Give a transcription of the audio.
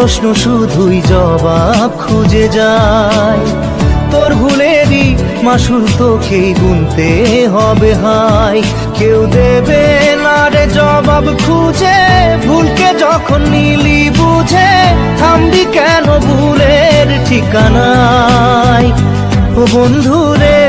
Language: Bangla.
প্রশ্ন শুধুই জবাব খুঁজে যায়। তোর ভুলেরই মাসুল তোকেই গুনতে হবে হাই। কেউ দেবে না রে জবাব খুঁজে, ভুলকে যখন নিলি বুঝে থামবি কেন ভুলের ঠিকানায়। ও বন্ধু রে